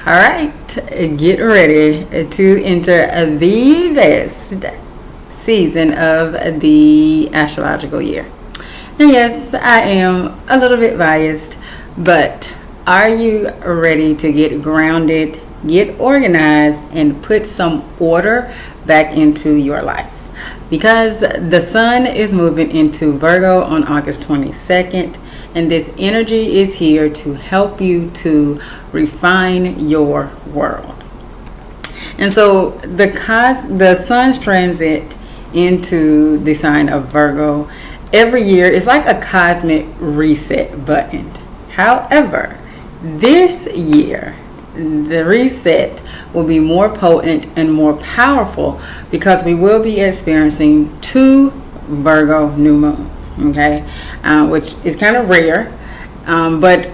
All right, get ready to enter the best season of the astrological year. And yes, I am a little bit biased, but are you ready to get grounded, get organized, and put some order back into your life? Because the sun is moving into Virgo on August 22nd, and this energy is here to help you to refine your world. And so the sun's transit into the sign of Virgo every year is like a cosmic reset button. However, this year, the reset will be more potent and more powerful because we will be experiencing 2 Virgo new moons, okay, which is kind of rare, but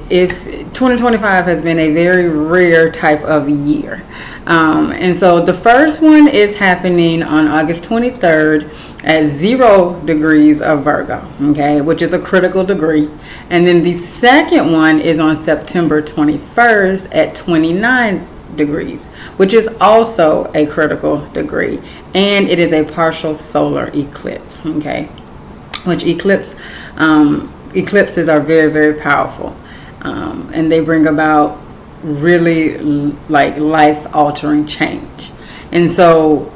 if 2025 has been a very rare type of year, and so the first one is happening on August 23rd at 0 degrees of Virgo, okay, which is a critical degree. And then the second one is on September 21st at 29 degrees, which is also a critical degree. And it is a partial solar eclipse, okay, which eclipses are very, very powerful. And they bring about really like life-altering change. And so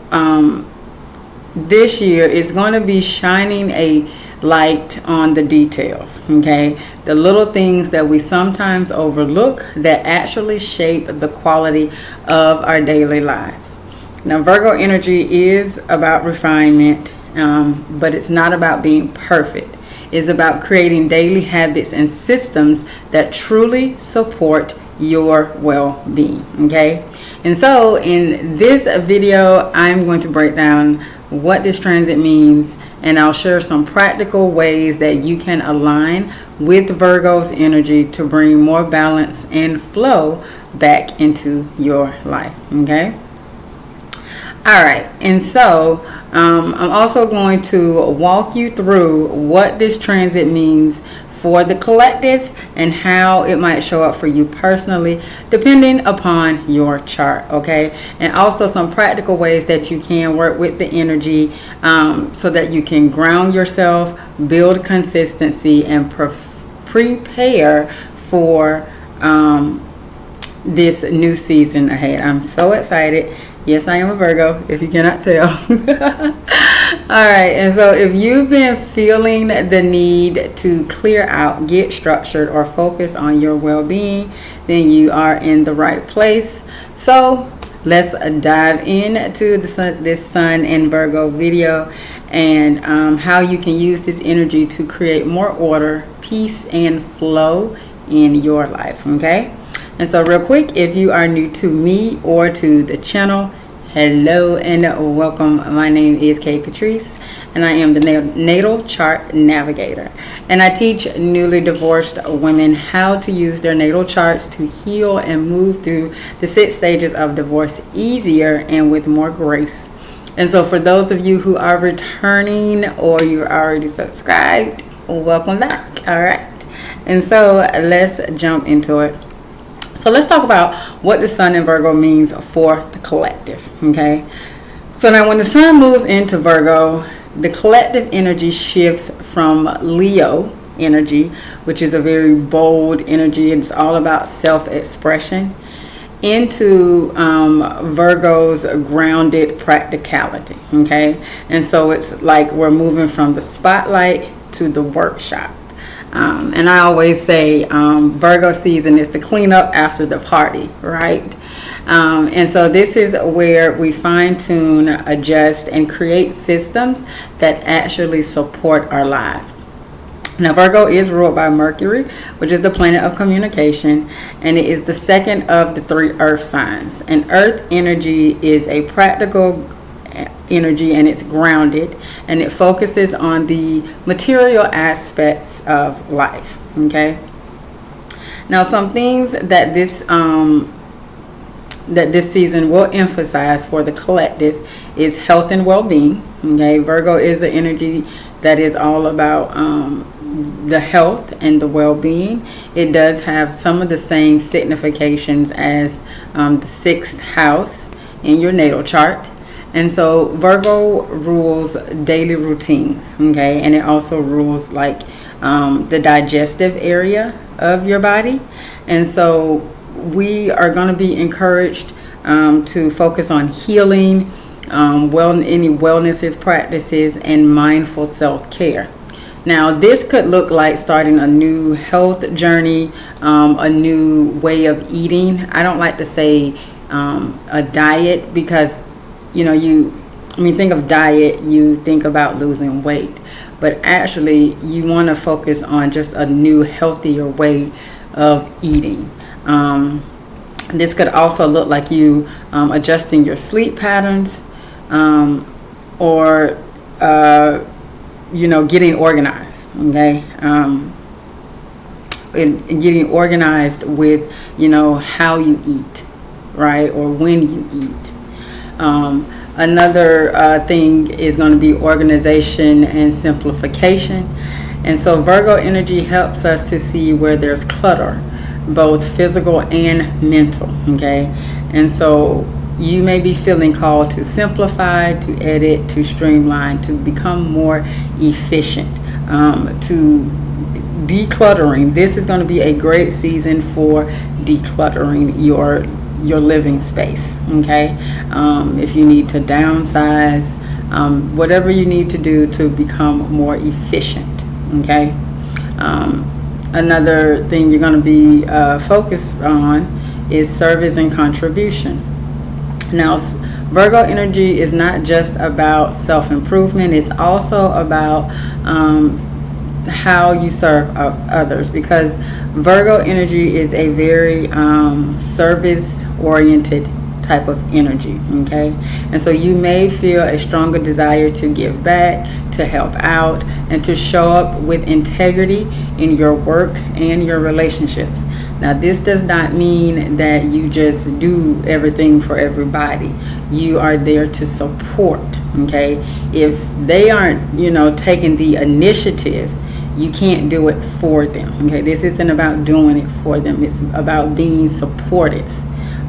this year is going to be shining a light on the details, okay? The little things that we sometimes overlook that actually shape the quality of our daily lives. Now, Virgo energy is about refinement, but it's not about being perfect. It's about creating daily habits and systems that truly support your well-being, okay? And so in this video, I'm going to break down what this transit means, and I'll share some practical ways that you can align with Virgo's energy to bring more balance and flow back into your life, okay? All right, and so I'm also going to walk you through what this transit means for the collective and how it might show up for you personally depending upon your chart, okay? And also some practical ways that you can work with the energy so that you can ground yourself, build consistency, and prepare for this new season ahead. I'm so excited. Yes, I am a Virgo, if you cannot tell. All right, and so if you've been feeling the need to clear out, get structured, or focus on your well-being, then you are in the right place. So let's dive into this Sun in Virgo video and how you can use this energy to create more order, peace, and flow in your life, okay? And so real quick, if you are new to me or to the channel, hello and welcome. My name is Kay Catrice, and I am the Natal Chart Navigator. And I teach newly divorced women how to use their natal charts to heal and move through the 6 stages of divorce easier and with more grace. And so for those of you who are returning or you're already subscribed, welcome back. All right. And so let's jump into it. So let's talk about what the sun in Virgo means for the collective, okay? So now when the sun moves into Virgo, the collective energy shifts from Leo energy, which is a very bold energy, and it's all about self-expression, into Virgo's grounded practicality, okay? And so it's like we're moving from the spotlight to the workshop. And I always say Virgo season is the cleanup after the party, right? And so this is where we fine-tune, adjust, and create systems that actually support our lives. Now, Virgo is ruled by Mercury, which is the planet of communication, and it is the second of the 3 earth signs. And earth energy is a practical energy, and it's grounded, and it focuses on the material aspects of life, okay? Now, some things that this season will emphasize for the collective is health and well-being, okay? Virgo is an energy that is all about the health and the well-being. It does have some of the same significations as the sixth house in your natal chart. And so Virgo rules daily routines, okay? And it also rules like the digestive area of your body. And so we are going to be encouraged to focus on healing, any wellness practices, and mindful self-care. Now, this could look like starting a new health journey, a new way of eating. I don't like to say a diet because, when you think of diet, you think about losing weight. But actually, you want to focus on just a new, healthier way of eating. This could also look like you adjusting your sleep patterns, or getting organized, okay? And getting organized with, how you eat, right? Or when you eat. Another thing is going to be organization and simplification. And so Virgo energy helps us to see where there's clutter, both physical and mental, okay? And so you may be feeling called to simplify, to edit, to streamline, to become more efficient, to decluttering. This is going to be a great season for decluttering your living space, okay? If you need to downsize, whatever you need to do to become more efficient, okay? Another thing you're going to be focused on is service and contribution. Now, Virgo energy is not just about self-improvement. It's also about how you serve others, because Virgo energy is a very service-oriented type of energy, okay? And so you may feel a stronger desire to give back, to help out, and to show up with integrity in your work and your relationships. Now, this does not mean that you just do everything for everybody. You are there to support, okay? If they aren't, taking the initiative, you can't do it for them, okay? This isn't about doing it for them. It's about being supportive,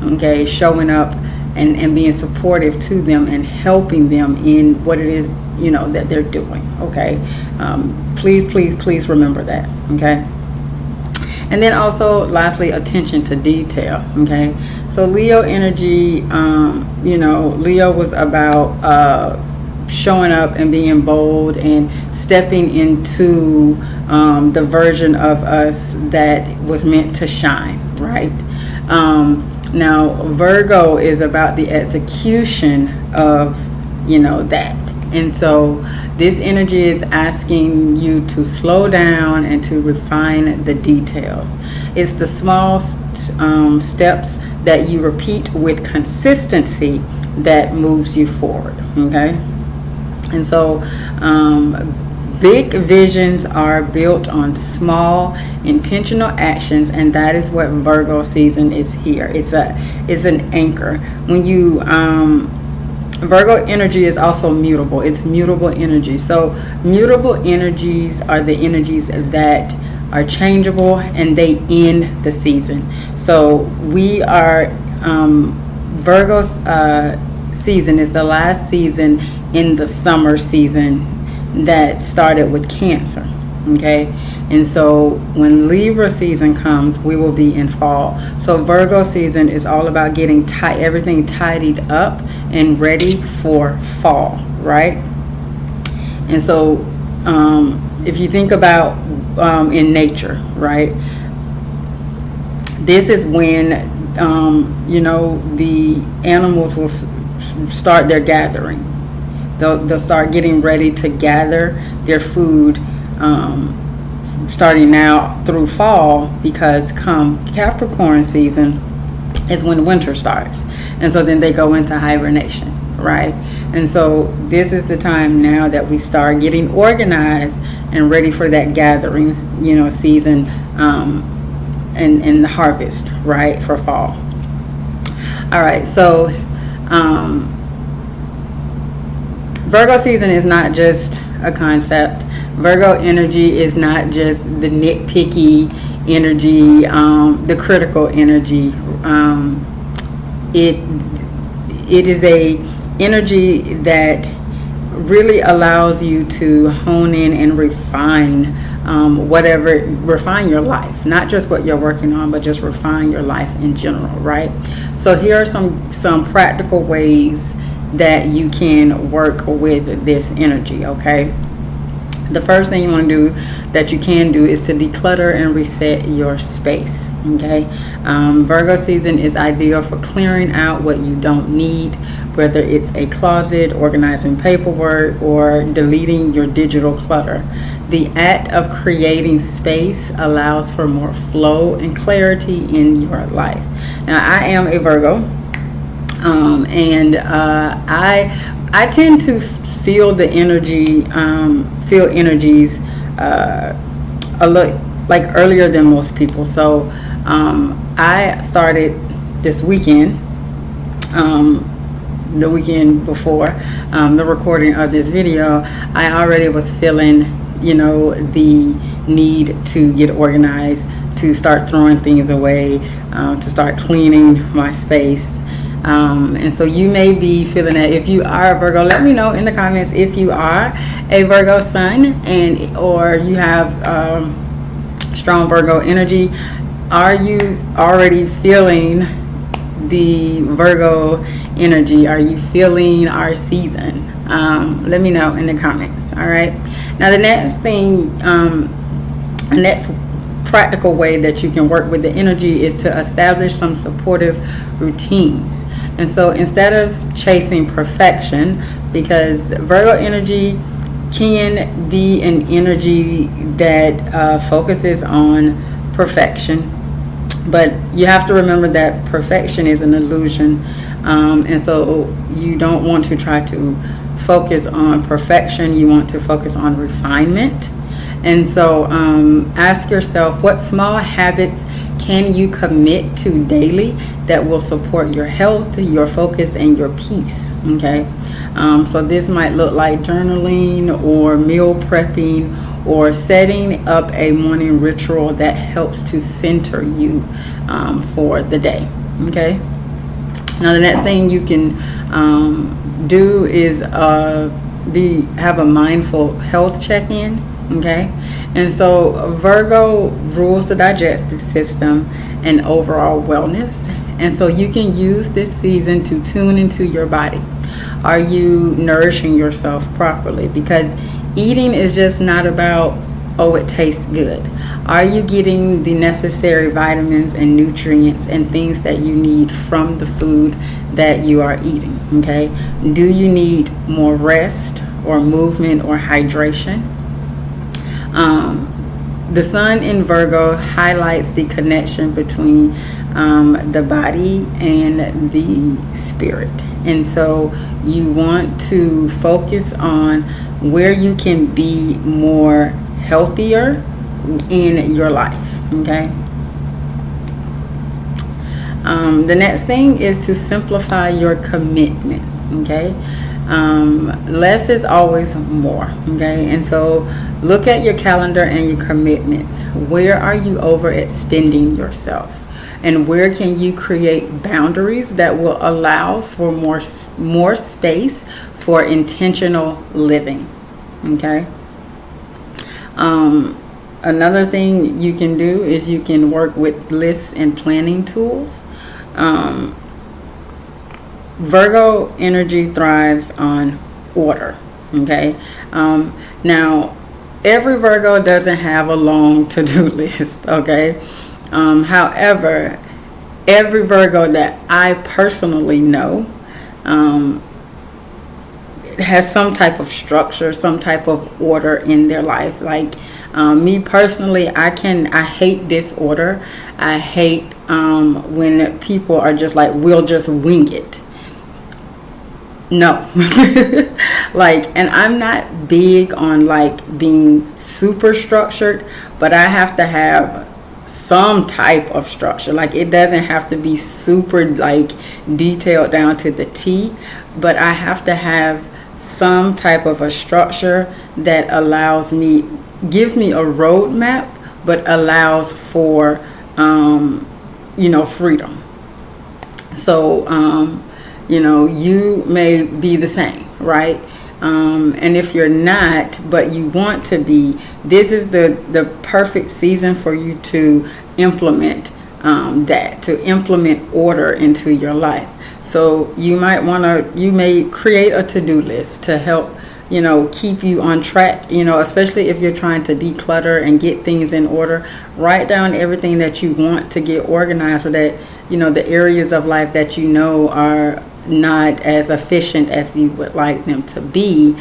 okay? Showing up and being supportive to them and helping them in what it is, that they're doing, okay? Please remember that, okay? And then also, lastly, attention to detail, okay? So Leo energy, Leo was about showing up and being bold and stepping into the version of us that was meant to shine, right? Now, Virgo is about the execution of, that. And so this energy is asking you to slow down and to refine the details. It's the small steps that you repeat with consistency that moves you forward, okay? And so big visions are built on small intentional actions, and that is what Virgo season is here. It's an anchor. When you Virgo energy is also mutable. It's mutable energy. So mutable energies are the energies that are changeable, and they end the season. So we are Virgo's season is the last season in the summer season that started with Cancer, okay? And so when Libra season comes, we will be in fall. So Virgo season is all about getting everything tidied up and ready for fall, right? And so if you think about in nature, right, this is when the animals will start their gathering. They'll start getting ready to gather their food starting now through fall, because come Capricorn season is when winter starts. And so then they go into hibernation, right? And so this is the time now that we start getting organized and ready for that gathering, season and the harvest, right, for fall. All right, so Virgo season is not just a concept. Virgo energy is not just the nitpicky energy, the critical energy. It is a energy that really allows you to hone in and refine refine your life, not just what you're working on, but just refine your life in general, right? So here are some practical ways that you can work with this energy, okay? The first thing you want to do that you can do is to declutter and reset your space, okay? Virgo season is ideal for clearing out what you don't need, whether it's a closet, organizing paperwork, or deleting your digital clutter. The act of creating space allows for more flow and clarity in your life. Now, I am a Virgo, and I tend to feel the energy, feel energies a lot like earlier than most people. So I started this weekend, the weekend before the recording of this video. I already was feeling, the need to get organized, to start throwing things away, to start cleaning my space. And so you may be feeling that. If you are a Virgo, let me know in the comments if you are a Virgo sun or you have strong Virgo energy. Are you already feeling the Virgo energy? Are you feeling our season? Let me know in the comments. All right. Now the next thing, the next practical way that you can work with the energy is to establish some supportive routines. And so instead of chasing perfection, because Virgo energy can be an energy that focuses on perfection, but you have to remember that perfection is an illusion. And so you don't want to try to focus on perfection. You want to focus on refinement. And so ask yourself, what small habits can you commit to daily that will support your health, your focus, and your peace? Okay. So this might look like journaling or meal prepping or setting up a morning ritual that helps to center you for the day. Okay. Now the next thing you can do is have a mindful health check-in. Okay, and so Virgo rules the digestive system and overall wellness, and so you can use this season to tune into your body. Are you nourishing yourself properly? Because eating is just not about, oh, it tastes good. Are you getting the necessary vitamins and nutrients and things that you need from the food that you are eating? Okay, do you need more rest or movement or hydration? The sun in Virgo highlights the connection between the body and the spirit. And so you want to focus on where you can be more healthier in your life. Okay. The next thing is to simplify your commitments. Okay. Less is always more. Okay. And so look at your calendar and your commitments. Where are you overextending yourself? And where can you create boundaries that will allow for more space for intentional living? Okay. Another thing you can do is you can work with lists and planning tools. Virgo energy thrives on order. Okay. Now, every Virgo doesn't have a long to-do list. Okay. However, every Virgo that I personally know has some type of structure, some type of order in their life. Like me personally, I hate disorder. I hate when people are just like, we'll just wing it. No. And I'm not big on like being super structured, but I have to have some type of structure. Like it doesn't have to be super like detailed down to the T, but I have to have some type of a structure that gives me a roadmap, but allows for, freedom. So, you may be the same, right? And if you're not, but you want to be, this is the perfect season for you to implement to implement order into your life. So you may create a to-do list to help, keep you on track, especially if you're trying to declutter and get things in order. Write down everything that you want to get organized, so that, the areas of life that are not as efficient as you would like them to be.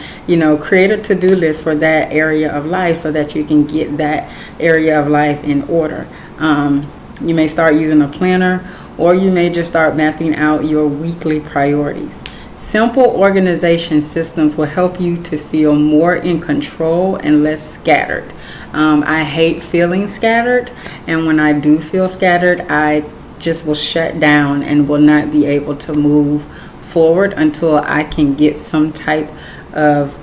Create a to-do list for that area of life so that you can get that area of life in order. You may start using a planner, or you may just start mapping out your weekly priorities. Simple organization systems will help you to feel more in control and less scattered. I hate feeling scattered, and when I do feel scattered, I just will shut down and will not be able to move forward until I can get some type of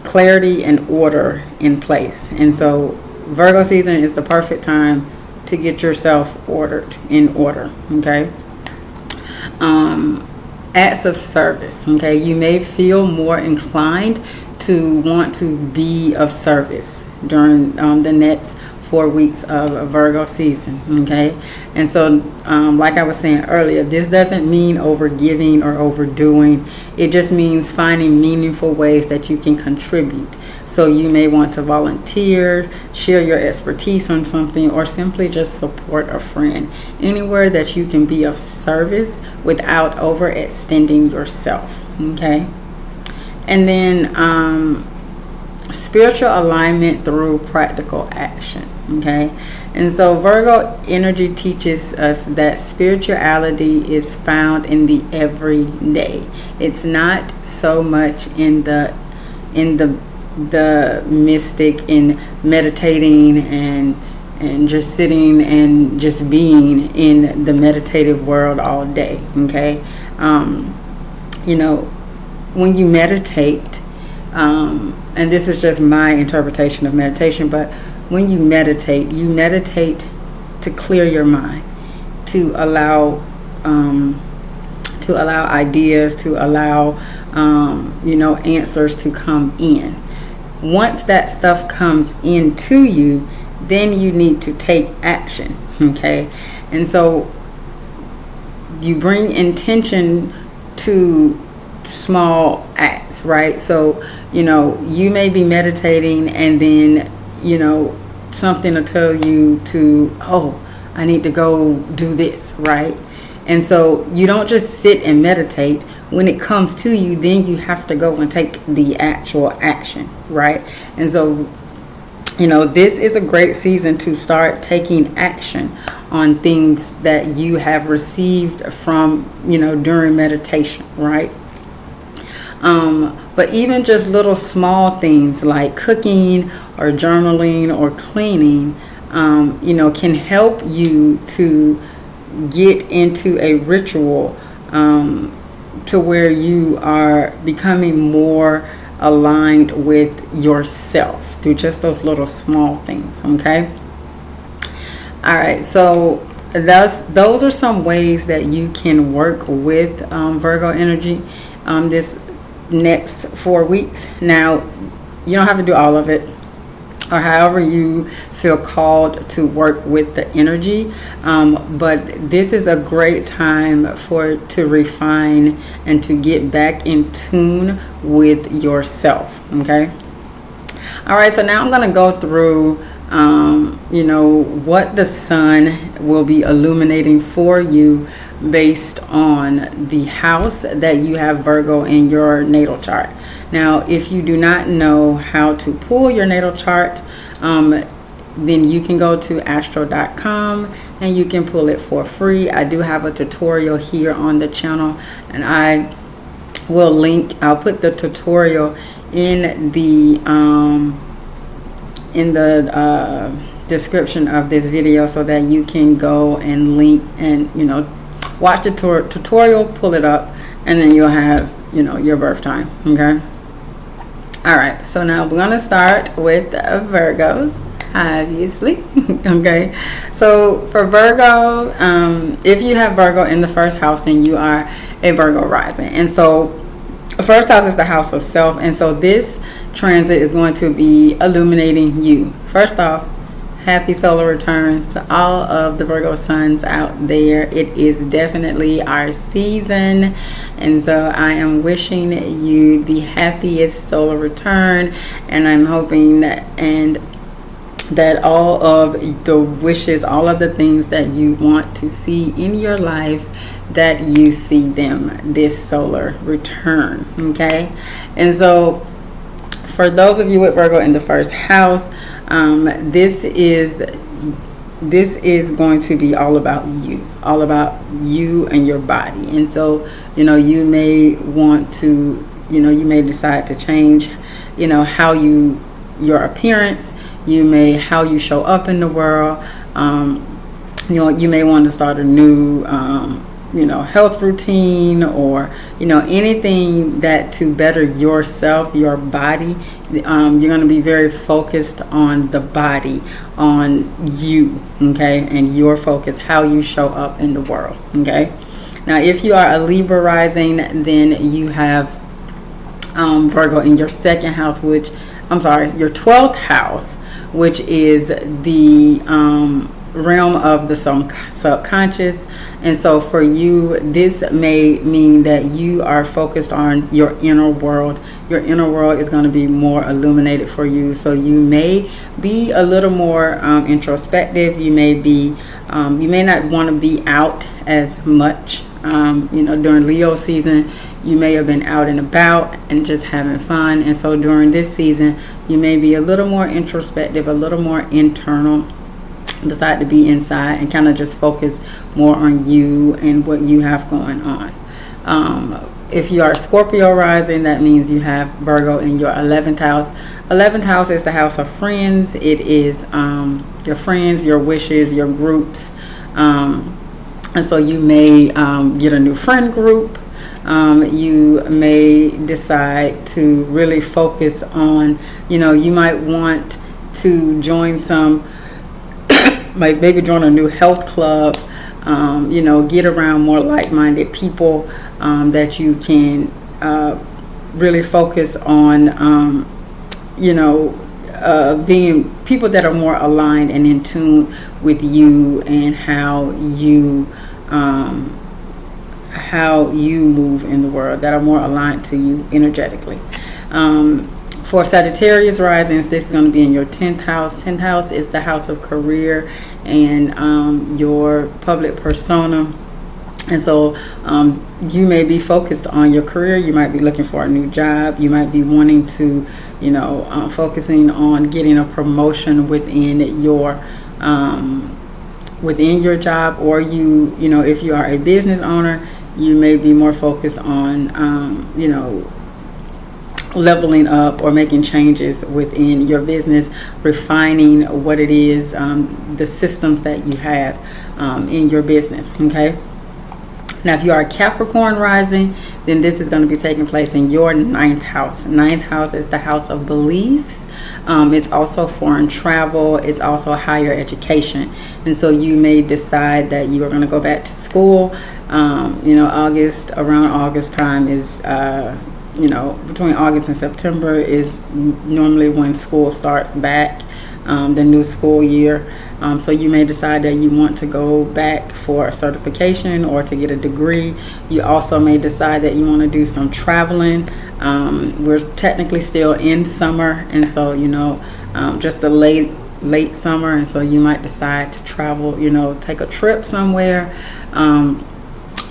clarity and order in place. And so Virgo season is the perfect time to get yourself in order. Okay. Acts of service. Okay. You may feel more inclined to want to be of service during the next 4 weeks of Virgo season. Okay. And so, like I was saying earlier, this doesn't mean overgiving or overdoing. It just means finding meaningful ways that you can contribute. So you may want to volunteer, share your expertise on something, or simply just support a friend. Anywhere that you can be of service without overextending yourself. Okay. And then spiritual alignment through practical action. Okay. And so Virgo energy teaches us that spirituality is found in the everyday. It's not so much in the mystic, in meditating and just sitting and just being in the meditative world all day. Okay. When you meditate, and this is just my interpretation of meditation, but when you meditate to clear your mind, to allow ideas, to allow answers to come in. Once that stuff comes into you, then you need to take action. Okay. And so you bring intention to small acts, right? So you may be meditating, and then something will tell you to, I need to go do this, right? And so you don't just sit and meditate. When it comes to you, then you have to go and take the actual action, right? And so this is a great season to start taking action on things that you have received from during meditation, right? But even just little small things like cooking or journaling or cleaning, can help you to get into a ritual to where you are becoming more aligned with yourself through just those little small things. Okay. All right. So those are some ways that you can work with Virgo energy this next 4 weeks. Now, you don't have to do all of it, or however you feel called to work with the energy, but this is a great time to refine and to get back in tune with yourself. Okay. All right, so now I'm going to go through what the sun will be illuminating for you based on the house that you have Virgo in your natal chart. Now, if you do not know how to pull your natal chart, then you can go to astro.com and you can pull it for free. I do have a tutorial here on the channel, and I'll put the tutorial in the description of this video, so that you can go and link and watch the tutorial, pull it up, and then you'll have your birth time. Okay. All right, so now we're going to start with Virgos, obviously. Okay, so for Virgo, if you have Virgo in the first house, then you are a Virgo rising. And so the first house is the house of self. And so this transit is going to be illuminating you. First off, happy solar returns to all of the Virgo suns out there. It is definitely our season. And so I am wishing you the happiest solar return. And I'm hoping that all of the wishes, all of the things that you want to see in your life, that you see them this solar return. Okay? And so for those of you with Virgo in the first house, this is going to be all about you and your body. And so, you may want to, you may decide to change, your appearance, how you show up in the world. You may want to start a new, health routine, or, anything that to better yourself, your body. You're going to be very focused on the body, on you, okay, and your focus, how you show up in the world, okay. Now, if you are a Libra rising, then you have Virgo in your second house, your 12th house, which is the realm of the subconscious. And so for you, this may mean that you are focused on your inner world. Your inner world is going to be more illuminated for you. So you may be a little more introspective. You may not want to be out as much. During Leo season, you may have been out and about and just having fun. And so during this season, you may be a little more introspective, a little more internal. Decide to be inside and kind of just focus more on you and what you have going on. If you are Scorpio rising, that means you have Virgo in your 11th house. 11th house is the house of friends. It is your friends, your wishes, your groups. And so you may get a new friend group. You may decide to really focus on, you might want to join maybe join a new health club, get around more like-minded people that you can really focus on, being people that are more aligned and in tune with you and how you move in the world, that are more aligned to you energetically. For Sagittarius risings, this is going to be in your 10th house. 10th house is the house of career and your public persona. And so you may be focused on your career. You might be looking for a new job. You might be wanting to, focusing on getting a promotion within your job, or if you are a business owner, you may be more focused on, leveling up or making changes within your business, refining what it is, the systems that you have in your business, okay? Now, if you are Capricorn rising, then this is going to be taking place in your 9th house. 9th house is the house of beliefs. It's also foreign travel. It's also higher education. And so you may decide that you are going to go back to school. Around August time is, between August and September is normally when school starts back, the new school year. So you may decide that you want to go back for a certification or to get a degree. You also may decide that you want to do some traveling. We're technically still in summer, and so just the late summer, and so you might decide to travel, take a trip somewhere.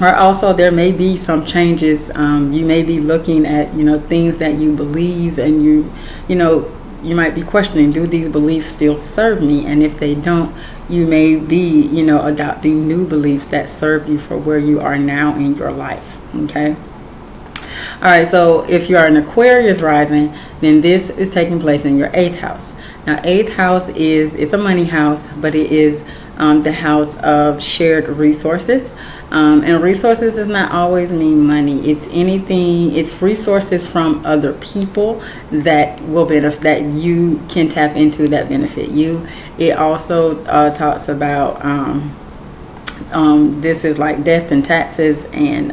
Or also there may be some changes. You may be looking at things that you believe, and you might be questioning, do these beliefs still serve me? And if they don't, you may be, adopting new beliefs that serve you for where you are now in your life. Okay. All right. So if you are an Aquarius rising, then this is taking place in your 8th house. Now, 8th house it's a money house, but it is the house of shared resources. And resources does not always mean money. It's anything. It's resources from other people that will benefit, that you can tap into, that benefit you. It also talks about this is like death and taxes and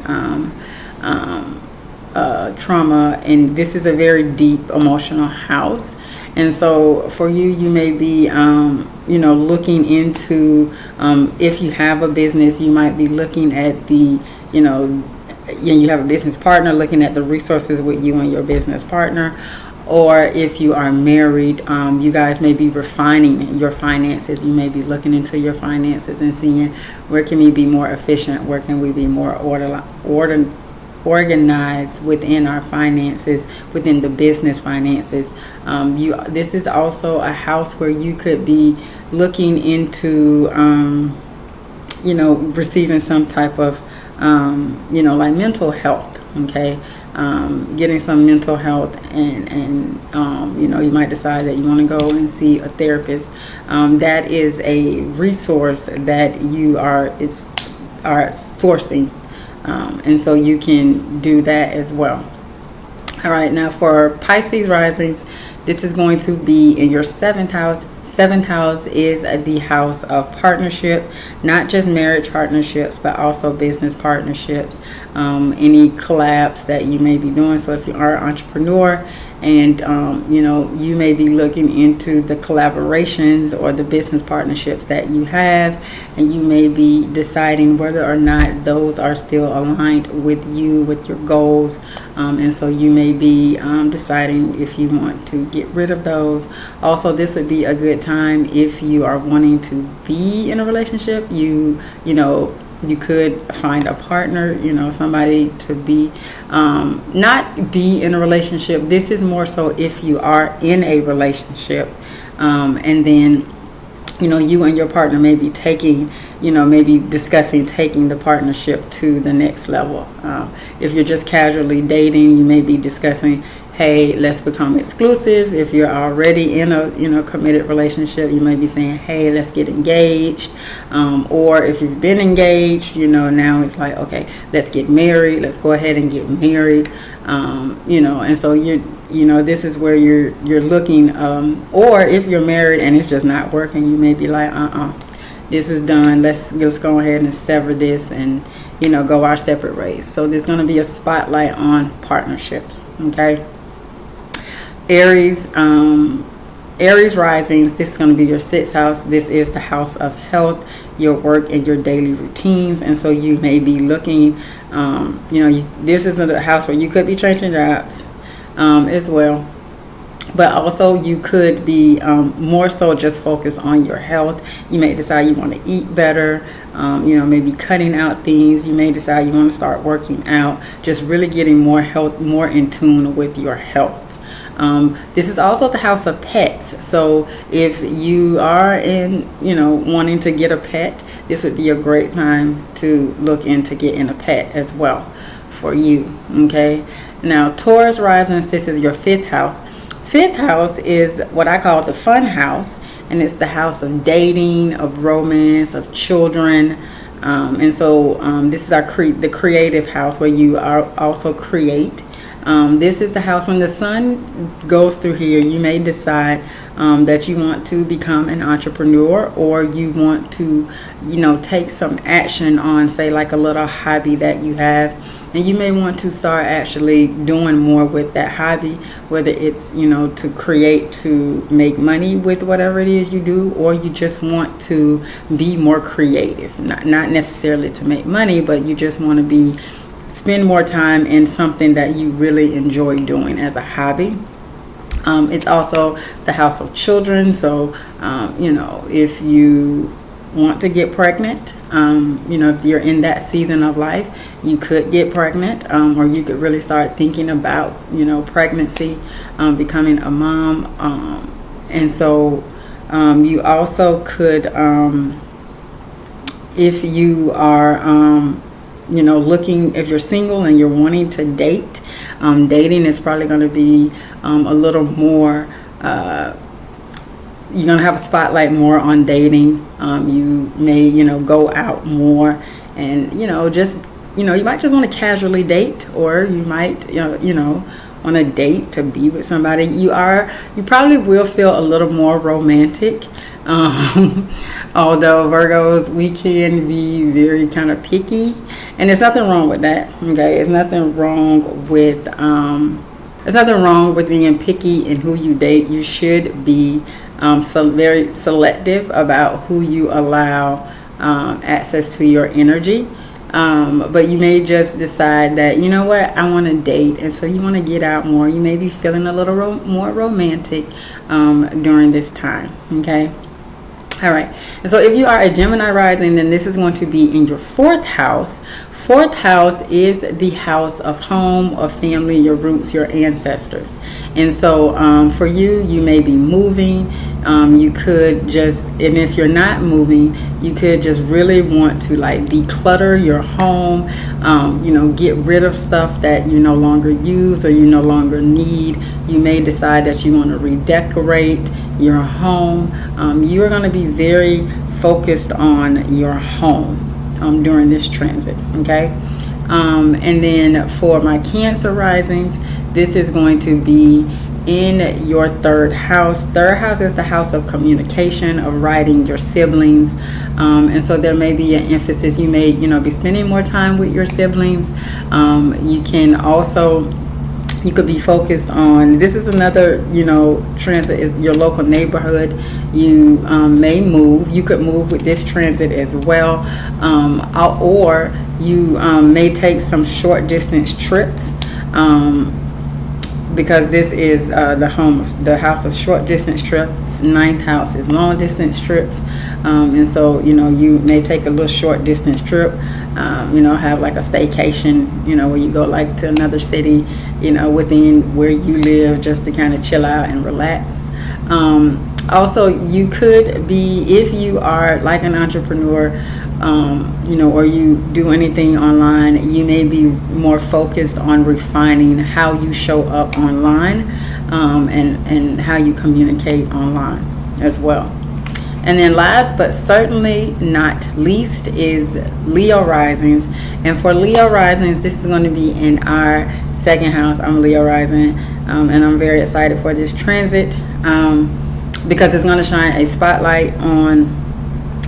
trauma, and this is a very deep emotional house. And so for you, you may be looking into, if you have a business, you might be looking at the, you have a business partner, looking at the resources with you and your business partner. Or if you are married, you guys may be refining your finances. You may be looking into your finances and seeing where can we be more efficient, where can we be more organized within our finances, within the business finances. This is also a house where you could be looking into, receiving some type of, like mental health. Okay. Getting some mental health, and you might decide that you want to go and see a therapist. That is a resource that you are sourcing, and so you can do that as well. All right, now for Pisces risings, this is going to be in your 7th house. 7th house is the house of partnership, not just marriage partnerships, but also business partnerships, any collabs that you may be doing. So if you are an entrepreneur and, you may be looking into the collaborations or the business partnerships that you have, and you may be deciding whether or not those are still aligned with you, with your goals. And so you may be deciding if you want to get rid of those. Also, this would be a good time if you are wanting to be in a relationship. You could find a partner, somebody to be, not be in a relationship. This is more so if you are in a relationship, and then, you and your partner may be taking, maybe discussing taking the partnership to the next level. If you're just casually dating, you may be discussing, hey, let's become exclusive. If you're already in a committed relationship, you may be saying, hey, let's get engaged. Or if you've been engaged, now it's like, okay, let's get married. Let's go ahead and get married. And so this is where you're looking. Or if you're married and it's just not working, you may be like, this is done. Let's go ahead and sever this and go our separate ways. So there's going to be a spotlight on partnerships. Okay. Aries risings, this is going to be your 6th house. This is the house of health, your work, and your daily routines. And so you may be looking, this is a house where you could be changing jobs as well. But also you could be more so just focused on your health. You may decide you want to eat better, maybe cutting out things. You may decide you want to start working out, just really getting more health, more in tune with your health. This is also the house of pets. So if you are wanting to get a pet, this would be a great time to look into getting a pet as well for you. Okay. Now Taurus risings, this is your 5th house. 5th house is what I call the fun house, and it's the house of dating, of romance, of children. And so this is the creative house where you are also create. This is the house when the sun goes through here. You may decide that you want to become an entrepreneur, or you want to, take some action on, say, like a little hobby that you have. And you may want to start actually doing more with that hobby, whether it's, to create, to make money with whatever it is you do, or you just want to be more creative. Not necessarily to make money, but you just want to spend more time in something that you really enjoy doing as a hobby. It's also the house of children. So, if you want to get pregnant, if you're in that season of life, you could get pregnant, or you could really start thinking about, pregnancy, becoming a mom. And so you also could, if you are, looking, if you're single and you're wanting to date, dating is probably going to be a little more, you're going to have a spotlight more on dating. You may, go out more and just you might just want to casually date, or you might on a date to be with somebody. You probably will feel a little more romantic. Although Virgos, we can be very kind of picky, and there's nothing wrong with that. Okay, there's nothing wrong with being picky in who you date. You should be very selective about who you allow access to your energy. But you may just decide that, you know what, I want to date, and so you want to get out more. You may be feeling a little more romantic during this time. Okay. All right. And so if you are a Gemini rising, then this is going to be in your fourth house. Fourth house is the house of home, of family, your roots, your ancestors. And so for you may be moving. You could just, and if you're not moving, you could just really want to like declutter your home, get rid of stuff that you no longer use or you no longer need. You may decide that you want to redecorate your home. You are going to be very focused on your home during this transit. Okay. And then for my Cancer risings, this is going to be in your third house. Third house is the house of communication, of writing, your siblings. And so there may be an emphasis. You may, be spending more time with your siblings. You can also, you could be focused on, this is another, transit is your local neighborhood. You may move. You could move with this transit as well. Or you may take some short distance trips. Because this is the house of short distance trips. Ninth house is long distance trips. And so, you may take a little short distance trip, have like a staycation, where you go like to another city, within where you live, just to kind of chill out and relax. Also, you could be, if you are like an entrepreneur, or you do anything online, you may be more focused on refining how you show up online, and how you communicate online as well. And then last but certainly not least is Leo risings. And for Leo risings, this is going to be in our second house. I'm Leo rising, and I'm very excited for this transit because it's going to shine a spotlight on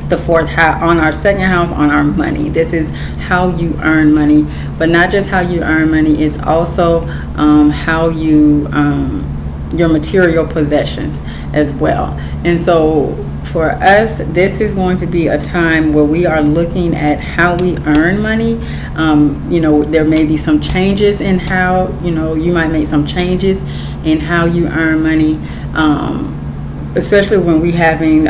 the fourth house, on our second house, on our money. This is how you earn money, but not just how you earn money, it's also how you your material possessions as well. And so for us, this is going to be a time where we are looking at how we earn money. There may be some changes in how, you might make some changes in how you earn money, especially when we having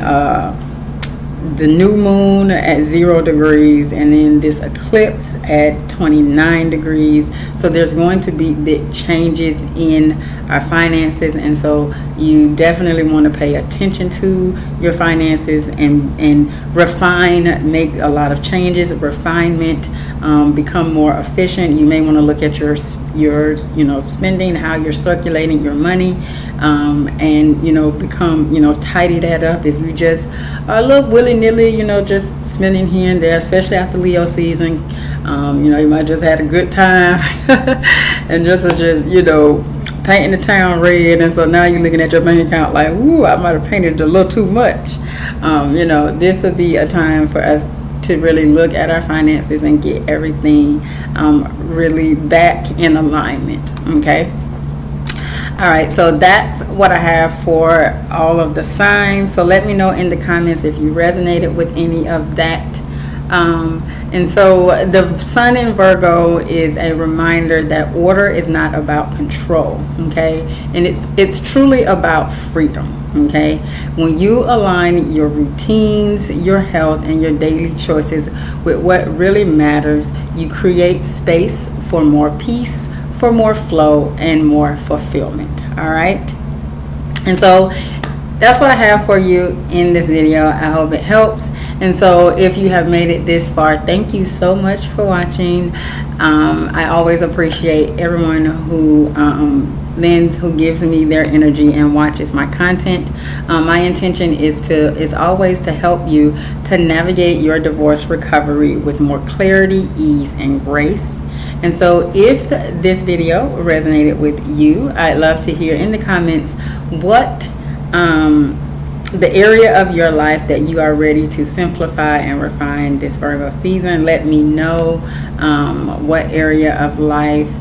the new moon at 0 degrees and then this eclipse at 29 degrees. So there's going to be big changes in our finances, and so you definitely want to pay attention to your finances and refine, make a lot of changes, refinement, become more efficient. You may want to look at your spending, how you're circulating your money, and become tidy that up. If you just are a little willy-nilly, just spending here and there, especially after Leo season, you might just had a good time and just painting the town red, and so now you're looking at your bank account like, ooh, I might have painted it a little too much. This would be a time for us to really look at our finances and get everything really back in alignment. Okay. All right, so that's what I have for all of the signs. So let me know in the comments if you resonated with any of that. And so the sun in Virgo is a reminder that order is not about control, okay? And it's truly about freedom, okay? When you align your routines, your health, and your daily choices with what really matters, you create space for more peace, for more flow, and more fulfillment. All right. And so that's what I have for you in this video. I hope it helps. And so if you have made it this far, thank you so much for watching. I always appreciate everyone who lens who gives me their energy and watches my content. My intention is always to help you to navigate your divorce recovery with more clarity, ease, and grace. And so if this video resonated with you, I'd love to hear in the comments what the area of your life that you are ready to simplify and refine this Virgo season. Let me know what area of life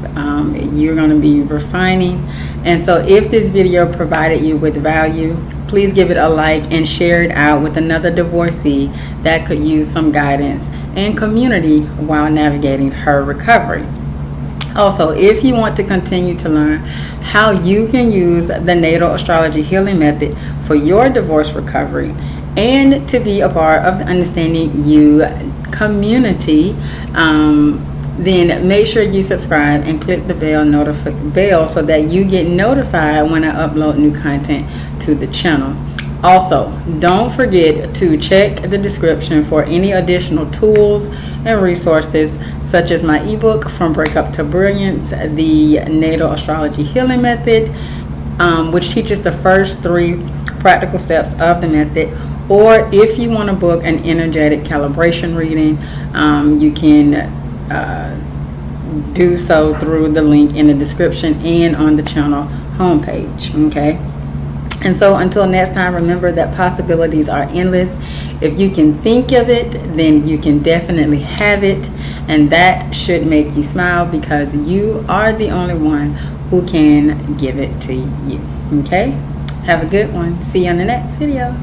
you're going to be refining. And so if this video provided you with value, please give it a like and share it out with another divorcee that could use some guidance and community while navigating her recovery. Also, if you want to continue to learn how you can use the natal astrology healing method for your divorce recovery and to be a part of the Understanding You community, then make sure you subscribe and click the bell so that you get notified when I upload new content to the channel. Also, don't forget to check the description for any additional tools and resources, such as my ebook From Breakup to Brilliance, the Natal Astrology Healing Method, which teaches the first 3 practical steps of the method. Or if you want to book an energetic calibration reading, you can do so through the link in the description and on the channel homepage. Okay. And so until next time, remember that possibilities are endless. If you can think of it, then you can definitely have it. And that should make you smile, because you are the only one who can give it to you. Okay? Have a good one. See you on the next video.